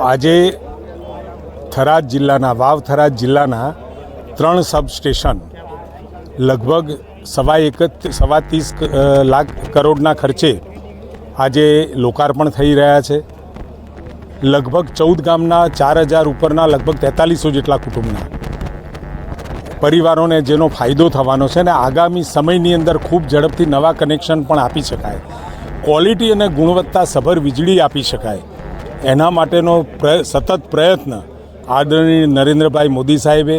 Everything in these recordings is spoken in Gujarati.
આજે થરાદ જિલ્લાના થરાદ જિલ્લાના 3 સબસ્ટેશન લગભગ 30 લાખ કરોડના ખર્ચે આજે લોકાર્પણ થઈ રહ્યા છે. લગભગ 14 ગામના 4000 ઉપરના લગભગ 4300 જેટલા કુટુંબના પરિવારોને જેનો ફાયદો થવાનો છે ને આગામી સમયની અંદર ખૂબ ઝડપથી નવા કનેક્શન પણ આપી શકાય, ક્વોલિટી અને ગુણવત્તાસભર વીજળી આપી શકાય, એના માટેનો સતત પ્રયત્ન આદરણીય નરેન્દ્રભાઈ મોદી સાહેબે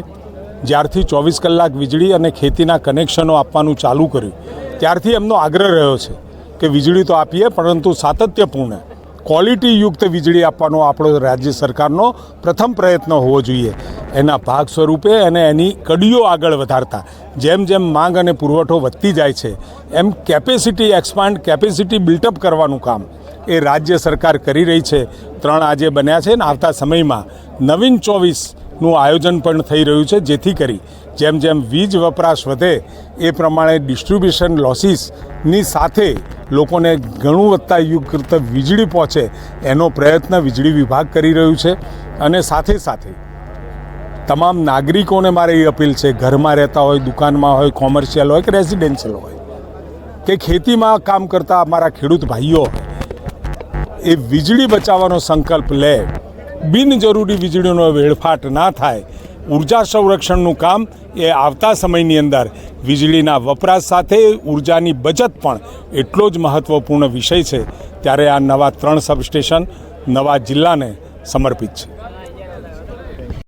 જ્યારથી 24 કલાક વીજળી અને ખેતીના કનેક્શનો આપવાનું ચાલુ કર્યું ત્યારથી એમનો આગ્રહ રહ્યો છે કે વીજળી તો આપીએ પરંતુ સાતત્યપૂર્ણ ક્વોલિટીયુક્ત વીજળી આપવાનો આપણો રાજ્ય સરકારનો પ્રથમ પ્રયત્ન હોવો જોઈએ. એના ભાગ સ્વરૂપે અને એની કડીઓ આગળ વધારતા જેમ જેમ માંગ અને પુરવઠો વધતી જાય છે એમ કેપેસિટી એક્સપાન્ડ, કેપેસિટી બિલ્ટઅપ કરવાનું કામ એ રાજ્ય સરકાર કરી રહી છે. 3 આજે બન્યા છે ને આવતા સમયમાં નવીન 24નું આયોજન પણ થઈ રહ્યું છે, જેથી કરી જેમ જેમ વીજ વપરાશ વધે એ પ્રમાણે ડિસ્ટ્રીબ્યુશન લોસીસની સાથે લોકોને ગુણવત્તાયુક્ત વીજળી પહોંચે એનો પ્રયત્ન વીજળી વિભાગ કરી રહ્યું છે. અને સાથે સાથે તમામ નાગરિકોને મારે એ અપીલ છે, ઘરમાં રહેતા હોય, દુકાનમાં હોય, કોમર્શિયલ હોય કે રેઝિડેન્શિયલ હોય કે ખેતીમાં કામ કરતા અમારા ખેડૂત ભાઈઓ એ વીજળી બચાવવાનો સંકલ્પ લે, બિનજરૂરી વીજળીનો વેડફાટ ના થાય. ઉર્જા સંરક્ષણનું કામ એ આવતા સમયની અંદર વીજળીના વપરાશ સાથે ઉર્જાની બચત પણ એટલો જ મહત્ત્વપૂર્ણ વિષય છે. ત્યારે આ નવા 3 સબસ્ટેશન નવા જિલ્લાને સમર્પિત છે.